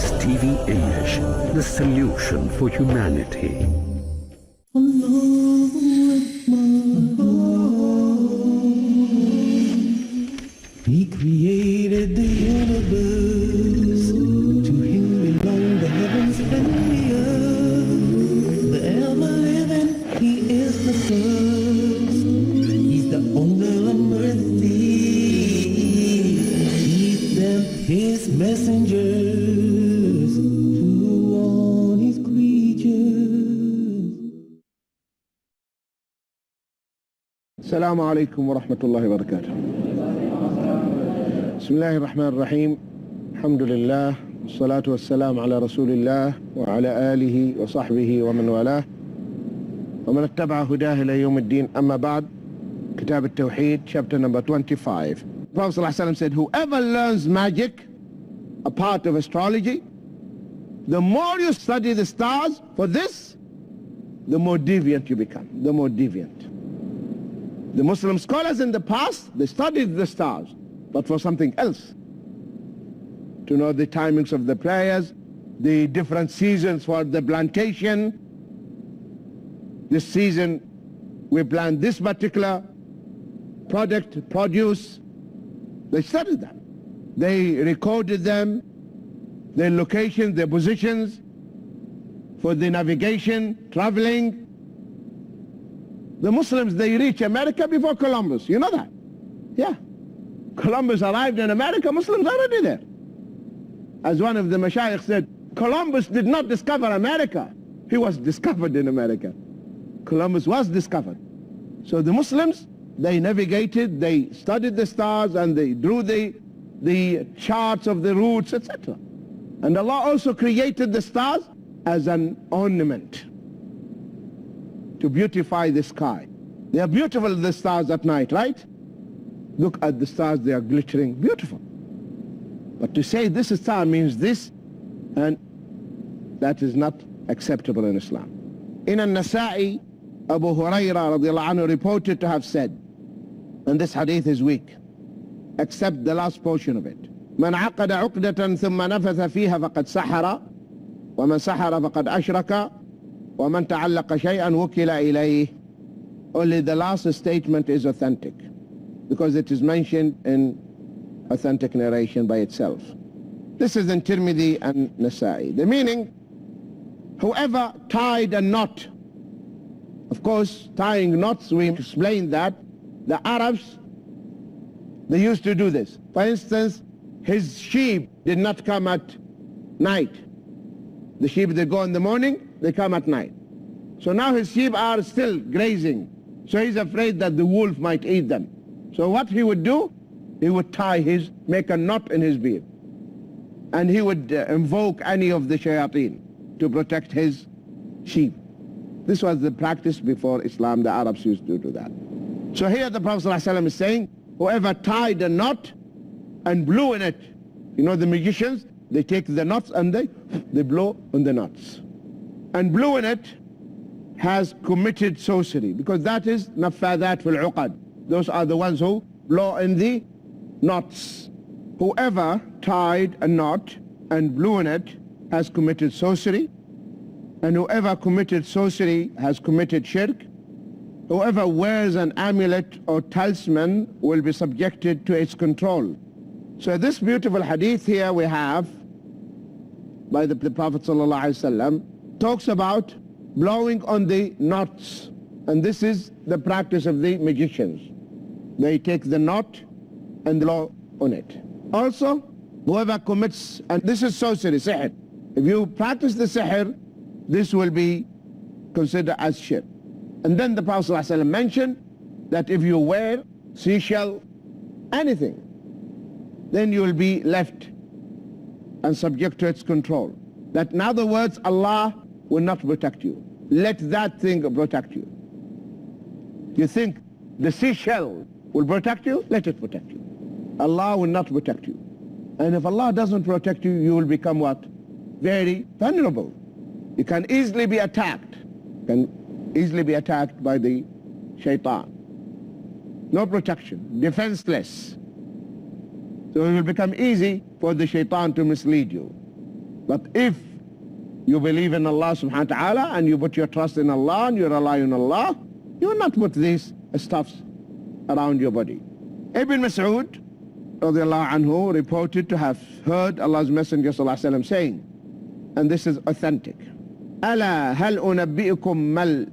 Peace TV English, the solution for humanity. He created the universe. To him belong the heavens and the earth. The ever-living, he is the first. He's the owner of mercy. He's them, his messengers, to all his creatures. Assalamu alaikum wa rahmatullahi wa barakatuh. Bismillahir Rahmanir Rahim. Alhamdulillah. Wassalatu wassalamu ala Rasulillah wa ala alihi wa sahbihi wa man walah. Wa man ittaba'a hudah ila yawm ad-din. Amma ba'd. Kitab Tawheed, chapter number 25. Prophet ﷺ said, whoever learns magic, a part of astrology, the more you study the stars for this, the more deviant you become, the more deviant. The Muslim scholars in the past, they studied the stars, but for something else. To know the timings of the prayers, the different seasons for the plantation. This season we plant this particular produce. They studied them. They recorded them, their locations, their positions, for the navigation, traveling. The Muslims, they reach America before Columbus. You know that? Yeah. Columbus arrived in America, Muslims are already there. As one of the Mashaykh said, Columbus did not discover America. He was discovered in America. Columbus was discovered. So the Muslims, they navigated, they studied the stars, and they drew the charts of the routes, etc. And Allah also created the stars as an ornament to beautify the sky. They are beautiful, the stars at night, right? Look at the stars, they are glittering, beautiful. But to say this star means this, and that is not acceptable in Islam. In An-Nasa'i, Abu Hurairah radiallahu anhu reported to have said, and this hadith is weak, except the last portion of it. من عقد عقدة ثم نفث فيها فقد سحر ومن سحر فقد أشرك ومن تعلق شيئا وكل إليه. Only the last statement is authentic, because it is mentioned in authentic narration by itself. This is in Tirmidhi and Nasa'i. The meaning, whoever tied a knot, of course tying knots, we explained that the Arabs, they used to do this. For instance, his sheep did not come at night. The sheep, they go in the morning, they come at night. So now his sheep are still grazing. So he's afraid that the wolf might eat them. So what he would do, he would make a knot in his beard. And he would invoke any of the shayateen to protect his sheep. This was the practice before Islam. The Arabs used to do that. So here the Prophet ﷺ is saying, whoever tied a knot and blew in it, you know the magicians, they take the knots and they blow on the knots. And blew in it has committed sorcery, because that is nafadat fil uqad. Those are the ones who blow in the knots. Whoever tied a knot and blew in it has committed sorcery, and whoever committed sorcery has committed shirk. Whoever wears an amulet or talisman will be subjected to its control. So this beautiful hadith here we have by the Prophet ﷺ talks about blowing on the knots, and this is the practice of the magicians. They take the knot and blow on it. Also, whoever commits, and this is sorcery, sihr. If you practice the sihr, this will be considered as shirk. And then the Prophet ﷺ mentioned that if you wear seashell, anything, then you will be left and subject to its control. That in other words, Allah will not protect you. Let that thing protect you. You think the seashell will protect you? Let it protect you. Allah will not protect you. And if Allah doesn't protect you, you will become what? Very vulnerable. You can easily be attacked. Easily be attacked by the shaitan. No protection, defenseless. So it will become easy for the shaitan to mislead you. But if you believe in Allah subhanahu wa ta'ala and you put your trust in Allah and you rely on Allah, you will not put these stuffs around your body. Ibn Mas'ud radiallahu anhu reported to have heard Allah's Messenger sallallahu alaihi wasallam saying, and this is authentic, ألا هل أنبئكم ما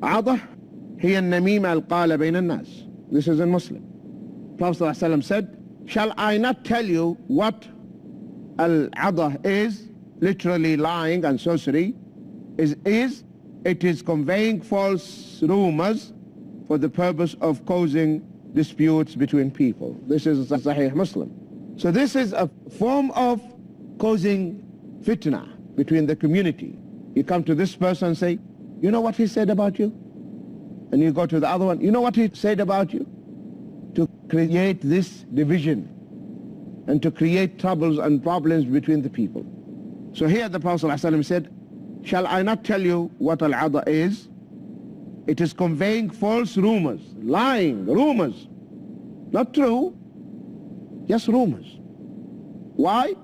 العضة هي النميمة القال بين الناس. This is in Muslim. Prophet sallallahu alaihi wasallam said, shall I not tell you what al-adah is? Literally lying and sorcery is it is conveying false rumors for the purpose of causing disputes between people. This is Sahih Muslim. So this is a form of causing fitna between the community. You come to this person and say, you know what he said about you? And you go to the other one, you know what he said about you? To create this division and to create troubles and problems between the people. So here the Prophet ﷺ said, shall I not tell you what al-'adha is? It is conveying false rumors, lying, rumors. Not true, just rumors. Why?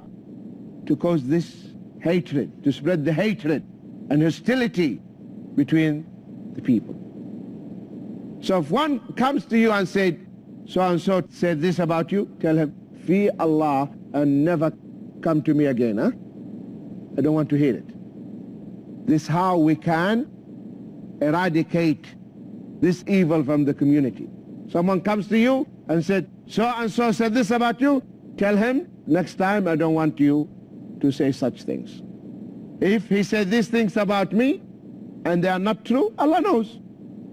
To cause this hatred, to spread the hatred and hostility between the people. So if one comes to you and said, so-and-so said this about you, tell him, fear Allah and never come to me again, huh? I don't want to hear it. This is how we can eradicate this evil from the community. Someone comes to you and said, so-and-so said this about you, tell him, next time I don't want you to say such things. If he said these things about me and they are not true, Allah knows.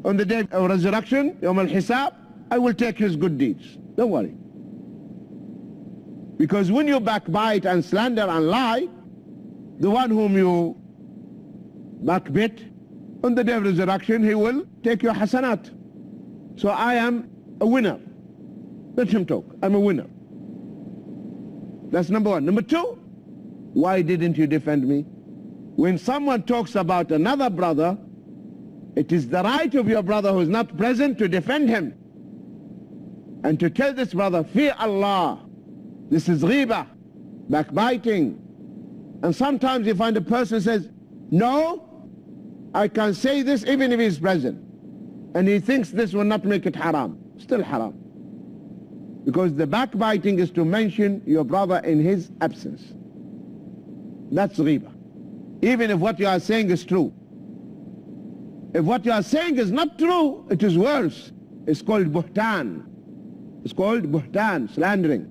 On the day of resurrection, Yawm al-Hisab, I will take his good deeds. Don't worry. Because when you backbite and slander and lie, the one whom you backbit, on the day of resurrection, he will take your hasanat. So I am a winner. Let him talk. I'm a winner. That's number one. Number two, why didn't you defend me? When someone talks about another brother, it is the right of your brother who is not present to defend him and to tell this brother, fear Allah. This is ghibah, backbiting. And sometimes you find a person says, no, I can say this even if he's present. And he thinks this will not make it haram. Still haram. Because the backbiting is to mention your brother in his absence. That's ghibah. Even if what you are saying is true. If what you are saying is not true, it is worse. It's called buhtan. It's called buhtan, slandering.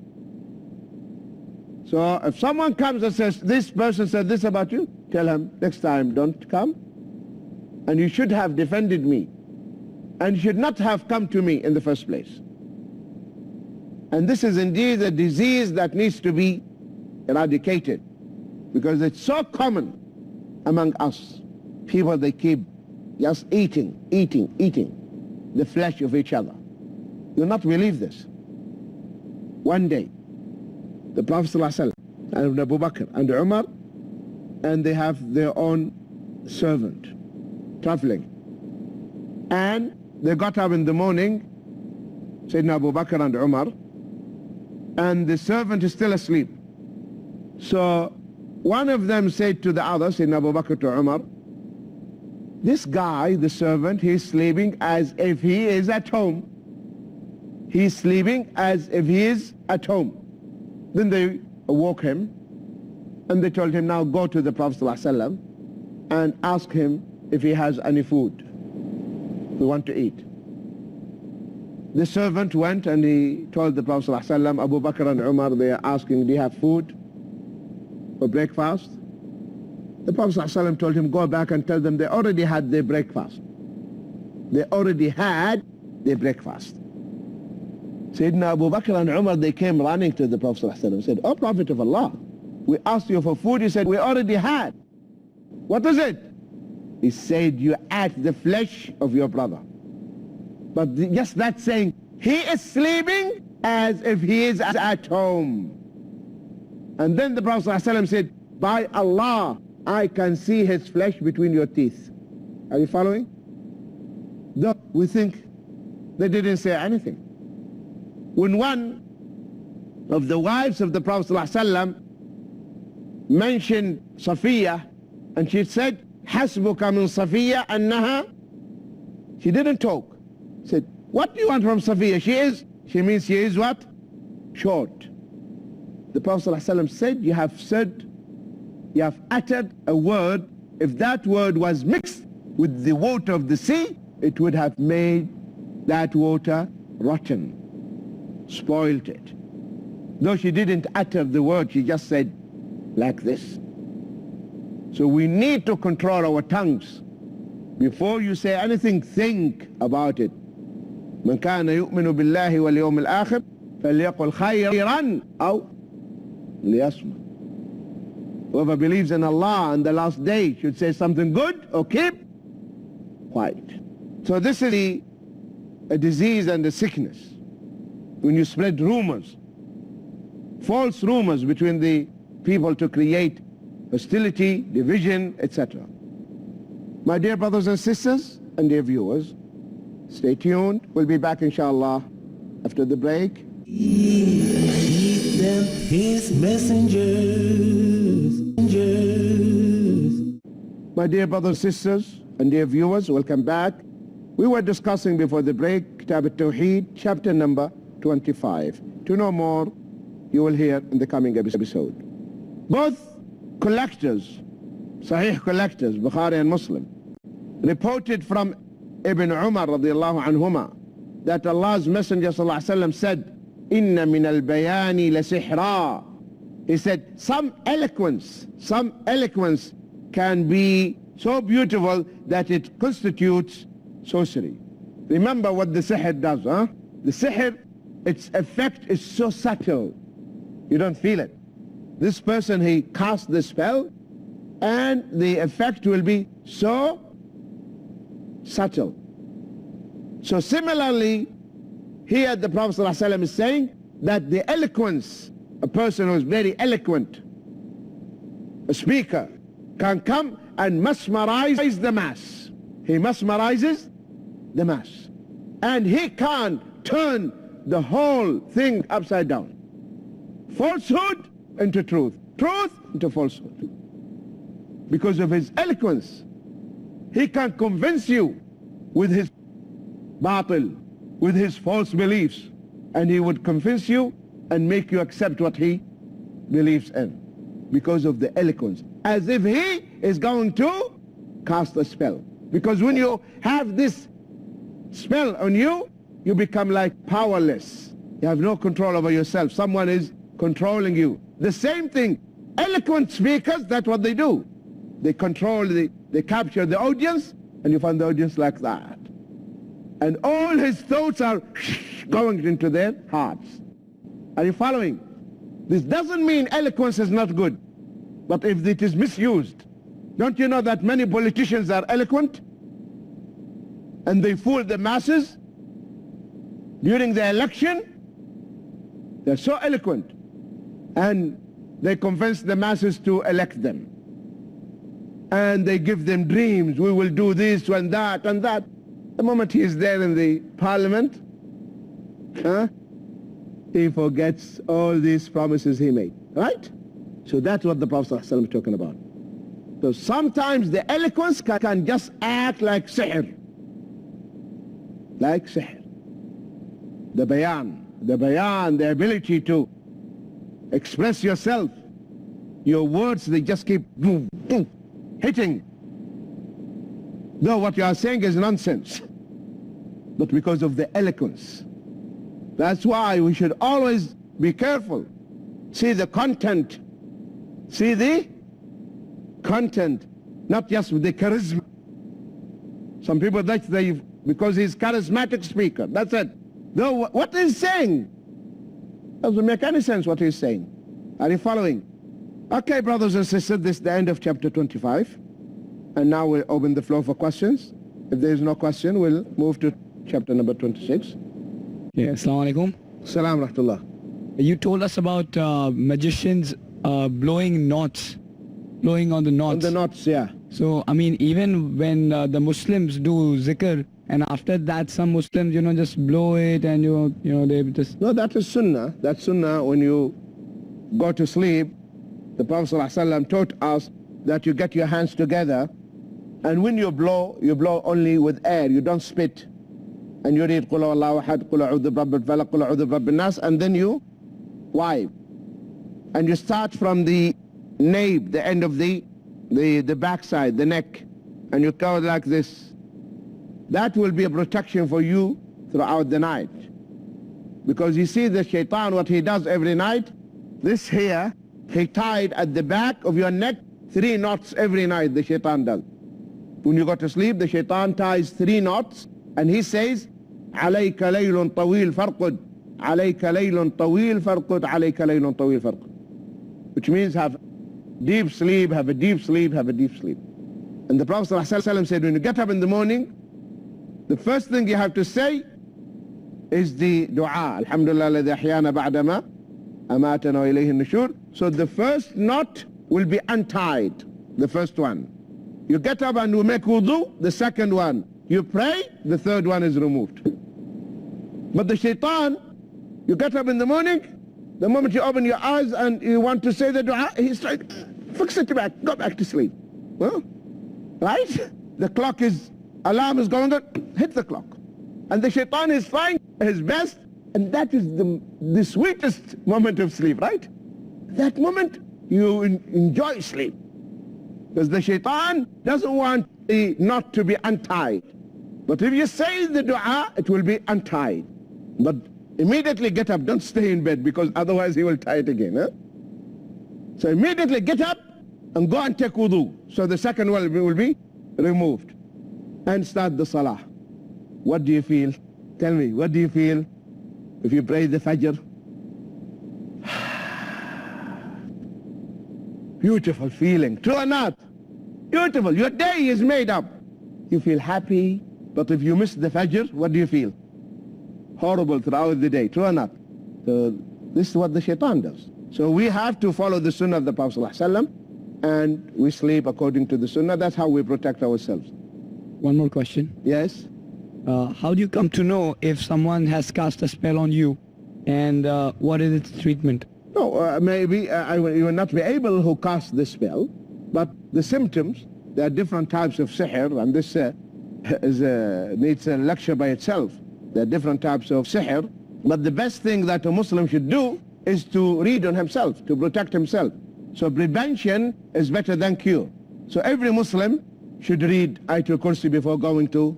So if someone comes and says, this person said this about you, tell him, next time don't come. And you should have defended me. And you should not have come to me in the first place. And this is indeed a disease that needs to be eradicated. Because it's so common among us. People, they keep just eating the flesh of each other. You'll not believe this. One day, the Prophet ﷺ and Abu Bakr and Umar, and they have their own servant traveling. And they got up in the morning, Sayyidina Abu Bakr and Umar, and the servant is still asleep. So one of them said to the other, Sayyidina Abu Bakr to Umar, this guy, the servant, he's sleeping as if he is at home. He's sleeping as if he is at home. Then they awoke him and they told him, now go to the Prophet ﷺ and ask him if he has any food. We want to eat. The servant went and he told the Prophet ﷺ, Abu Bakr and Umar, they are asking, do you have food for breakfast? The Prophet ﷺ told him, go back and tell them they already had their breakfast. They already had their breakfast. Sayyidina Abu Bakr and Umar, they came running to the Prophet ﷺ and said, oh Prophet of Allah, we asked you for food, you said we already had. What is it? He said, you ate the flesh of your brother. But just that saying, he is sleeping as if he is at home. And then the Prophet ﷺ said, by Allah, I can see his flesh between your teeth. Are you following? Though we think they didn't say anything. When one of the wives of the Prophet ﷺ mentioned Safiya, and she said, Hasbuka min Safiya annaha. She didn't talk. Said, what do you want from Safiya? She means she is what? Short. The Prophet ﷺ said, you have uttered a word. If that word was mixed with the water of the sea, it would have made that water rotten, spoiled it. Though she didn't utter the word, she just said like this. So we need to control our tongues. Before you say anything, think about it. من كان يؤمن بالله واليوم الآخر فليقل خيرا أو ليصمت. Whoever believes in Allah and the last day should say something good or keep quiet. So this is a disease and a sickness. When you spread rumors, false rumors between the people to create hostility, division, etc. My dear brothers and sisters and dear viewers, stay tuned. We'll be back inshallah after the break. Keep them his messengers. My dear brothers and sisters and dear viewers, welcome back. We were discussing before the break Kitab Tawheed, chapter number 25. To know more, you will hear in the coming episode. Both collectors, Sahih collectors, Bukhari and Muslim, reported from Ibn Umar radiallahu anhuma that Allah's Messenger sallallahu alaihi wasallam said, Inna min al-bayani la sihra. He said, some eloquence can be so beautiful that it constitutes sorcery. Remember what the sihr does, huh? The sihr, its effect is so subtle, you don't feel it. This person, he casts the spell, and the effect will be so subtle. So similarly, here the Prophet ﷺ is saying that the eloquence, a person who is very eloquent, a speaker, can come and mesmerize the mass. He mesmerizes the mass. And he can turn the whole thing upside down. Falsehood into truth. Truth into falsehood. Because of his eloquence, he can convince you with his batil, with his false beliefs, and he would convince you and make you accept what he believes in because of the eloquence, as if he is going to cast a spell. Because when you have this spell on you, you become like powerless. You have no control over yourself. Someone is controlling you. The same thing, eloquent speakers, that's what they do. They control, they capture the audience, and you find the audience like that. And all his thoughts are going into their hearts. Are you following? This doesn't mean eloquence is not good, but if it is misused. Don't you know that many politicians are eloquent? And they fool the masses during the election? They're so eloquent. And they convince the masses to elect them. And they give them dreams. We will do this and that and that. The moment he is there in the parliament, he forgets all these promises he made. Right? So that's what the Prophet ﷺ is talking about. So sometimes the eloquence can just act like sihr. Like sihr. The bayan, the ability to express yourself. Your words, they just keep boom, boom, hitting. Though what you are saying is nonsense. But because of the eloquence. That's why we should always be careful. See the content. See the content, not just the charisma. Some people think because he's charismatic speaker, that's it. Though what he's saying doesn't make any sense what he's saying. Are you following? Okay, brothers and sisters, this is the end of chapter 25. And now we'll open the floor for questions. If there is no question, we'll move to chapter number 26. Yeah, Assalamu alaikum. Salam rahmatullah. You told us about magicians blowing knots, blowing on the knots. On the knots, yeah. So, I mean, even when the Muslims do zikr, and after that some Muslims, just blow it and, they just... No, that is sunnah. That's sunnah when you go to sleep. The Prophet ﷺ taught us that you get your hands together, and when you blow only with air, you don't spit. And you read قُلْ هُوَ اللَّهُ أَحَدٌ قُلْ أَعُوذُ بِرَبِّ الْفَلَقِ قُلْ أَعُوذُ بِرَبِّ النَّاسِ, and then you wipe. And you start from the nape, the end of the backside, the neck, and you cover like this. That will be a protection for you throughout the night. Because you see the shaitan, what he does every night, this here, he tied at the back of your neck 3 knots every night, the shaitan does. When you go to sleep, the shaitan ties 3 knots, and he says, عليك ليل طويل فارقد, عليك ليل طويل فارقد, عليك ليل طويل فارقد. Which means have deep sleep, have a deep sleep, have a deep sleep. And the Prophet ﷺ said, when you get up in the morning, the first thing you have to say is the dua. Alhamdulillah alladhi ahyana ba'dama amatana wa ilayhi an-nushur. So the first knot will be untied, the first one. You get up and you make wudu, the second one. You pray, the third one is removed. But the shaitan, you get up in the morning, the moment you open your eyes and you want to say the dua, he's trying, fix it back, go back to sleep. Well, right? The clock is, alarm is going on, hit the clock. And the shaitan is trying his best, and that is the sweetest moment of sleep, right? That moment, you enjoy sleep. Because the shaitan doesn't want the knot to be untied. But if you say the dua, it will be untied. But immediately get up, don't stay in bed, because otherwise he will tie it again. Huh? So immediately get up and go and take wudu. So the second one will be removed. And start the salah. What do you feel? Tell me, what do you feel if you pray the Fajr? Beautiful feeling, true or not? Beautiful, your day is made up. You feel happy, but if you miss the Fajr, what do you feel? Horrible throughout the day, true or not? So this is what the shaitan does. So we have to follow the sunnah of the Prophet ﷺ, and we sleep according to the sunnah. That's how we protect ourselves. One more question. Yes? How do you come to know if someone has cast a spell on you, and what is its treatment? No, maybe you will not be able who cast the spell, but the symptoms, there are different types of sihr, and this needs a lecture by itself. There are different types of sihr, but the best thing that a Muslim should do is to read on himself, to protect himself. So prevention is better than cure. So every Muslim should read Ayatul Kursi before going to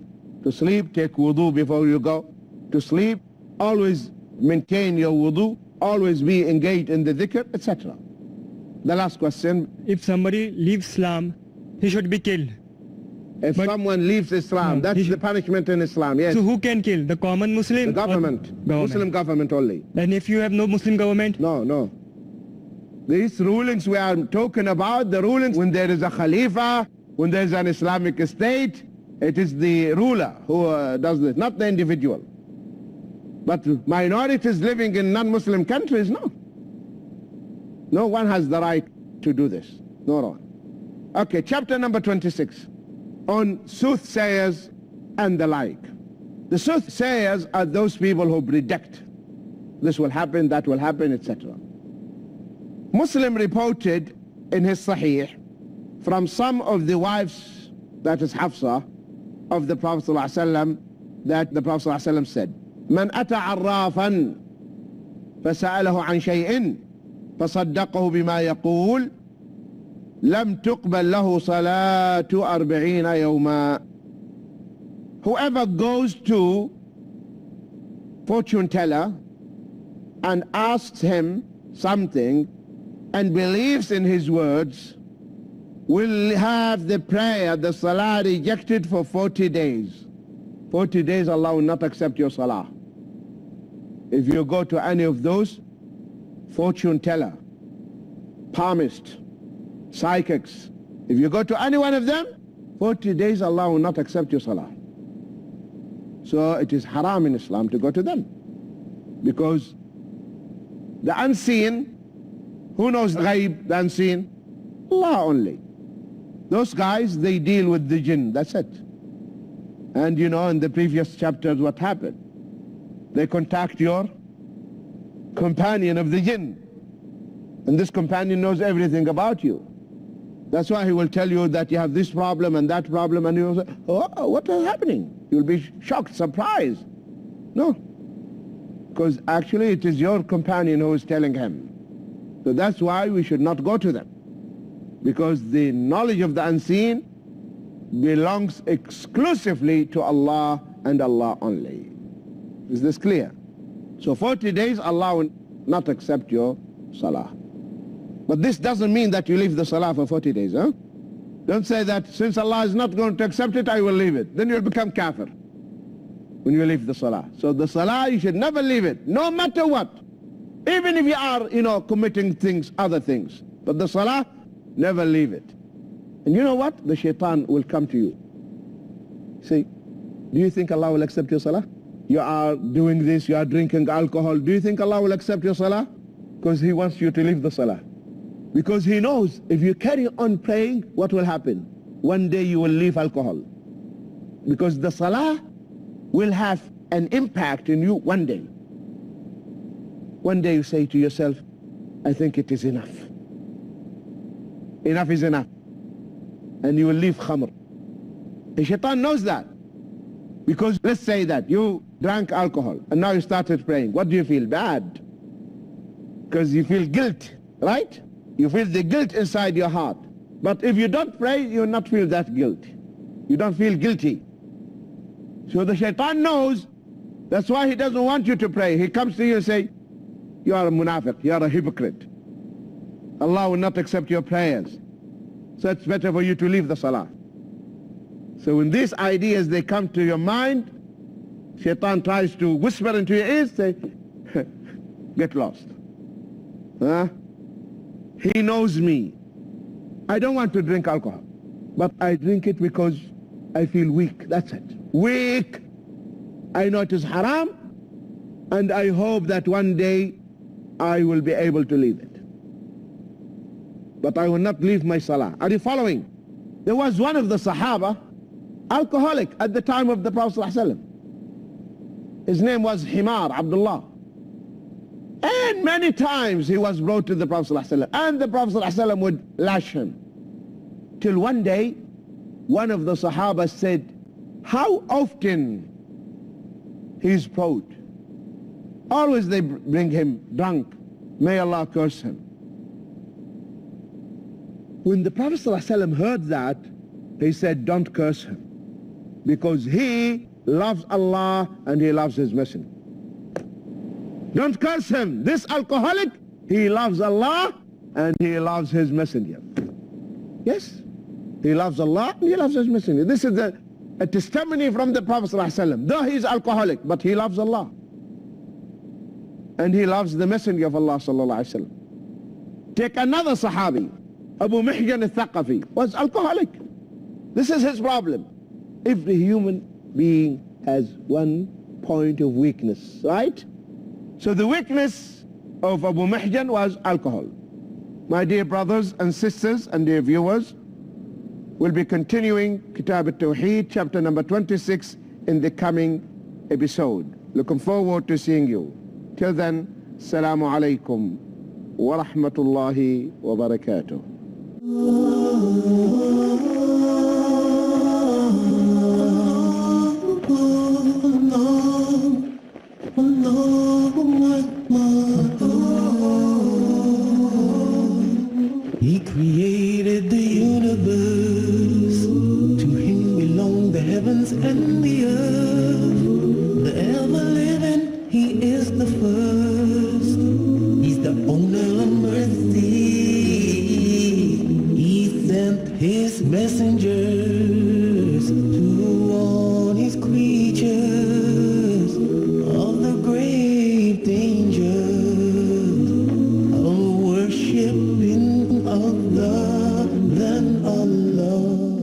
sleep, take wudu before you go to sleep, always maintain your wudu, always be engaged in the dhikr, etc. The last question. If somebody leaves Islam, he should be killed. If someone leaves Islam, that's the punishment in Islam, yes. So who can kill? The common Muslim? The government. Muslim government only. And if you have no Muslim government? No. These rulings we are talking about, the rulings when there is a Khalifa, when there is an Islamic state, it is the ruler who does this, not the individual. But minorities living in non-Muslim countries, no. No one has the right to do this. No one. Okay, chapter number 26. On soothsayers and the like. The soothsayers are those people who predict this will happen, that will happen, etc. Muslim reported in his Sahih from some of the wives, that is Hafsa, of the Prophet ﷺ, that the Prophet ﷺ said, من أتى عرافا فسأله عن شيء فصدقه بما يقول لم تقبل له صلاة 40 يوما. Whoever goes to fortune teller and asks him something and believes in his words will have the prayer, the salah rejected for 40 days. 40 days Allah will not accept your salah. If you go to any of those fortune teller, palmist, psychics, if you go to any one of them, 40 days Allah will not accept your salah. So it is haram in Islam to go to them. Because the unseen, who knows the ghaib, the unseen? Allah only. Those guys, they deal with the jinn, that's it. And you know in the previous chapters what happened. They contact your companion of the jinn. And this companion knows everything about you. That's why he will tell you that you have this problem and that problem, and you will say, oh, what is happening? You'll be shocked, surprised. No. Because actually it is your companion who is telling him. So that's why we should not go to them. Because the knowledge of the unseen belongs exclusively to Allah and Allah only. Is this clear? So 40 days Allah will not accept your salah. But this doesn't mean that you leave the salah for 40 days, huh? Don't say that since Allah is not going to accept it, I will leave it. Then you'll become kafir when you leave the salah. So the salah, you should never leave it, no matter what. Even if you are, committing things, other things. But the salah, never leave it. And you know what? The shaitan will come to you. Say, do you think Allah will accept your salah? You are doing this, you are drinking alcohol. Do you think Allah will accept your salah? Because He wants you to leave the salah. Because He knows if you carry on praying, what will happen? One day you will leave alcohol. Because the salah will have an impact in you one day. One day you say to yourself, I think it is enough. Enough is enough. And you will leave khamr. The shaitan knows that. Because let's say that you drank alcohol and now you started praying. What do you feel? Bad. Because you feel guilt, right? You feel the guilt inside your heart. But if you don't pray, you will not feel that guilt. You don't feel guilty. So the shaitan knows. That's why he doesn't want you to pray. He comes to you and say, you are a munafiq, you are a hypocrite. Allah will not accept your prayers. So it's better for you to leave the salah. So when these ideas, they come to your mind, shaitan tries to whisper into your ears, say, get lost. Huh? He knows me. I don't want to drink alcohol, but I drink it because I feel weak. That's it. Weak. I know it is haram, and I hope that one day I will be able to leave it. But I will not leave my salah. Are you following? There was one of the Sahaba, alcoholic at the time of the Prophet ﷺ. His name was Himar, Abdullah. And many times he was brought to the Prophet ﷺ, and the Prophet ﷺ would lash him. Till one day, one of the Sahaba said, how often he is brought? Always they bring him drunk. May Allah curse him. When the Prophet ﷺ heard that, he said, don't curse him. Because he loves Allah and he loves His Messenger. Don't curse him. This alcoholic, he loves Allah and he loves His Messenger. Yes, he loves Allah and he loves His Messenger. This is a testimony from the Prophet ﷺ. Though he is alcoholic, but he loves Allah. And he loves the Messenger of Allah ﷺ. Take another Sahabi, Abu Mihjan al-Thaqafi, was alcoholic. This is his problem. Every human being has one point of weakness, right? So the weakness of Abu Mihjan was alcohol. My dear brothers and sisters and dear viewers, we'll be continuing Kitab Tawheed, chapter number 26 in the coming episode. Looking forward to seeing you. Till then, Assalamu alaikum wa rahmatullahi wa barakatuh. He created the universe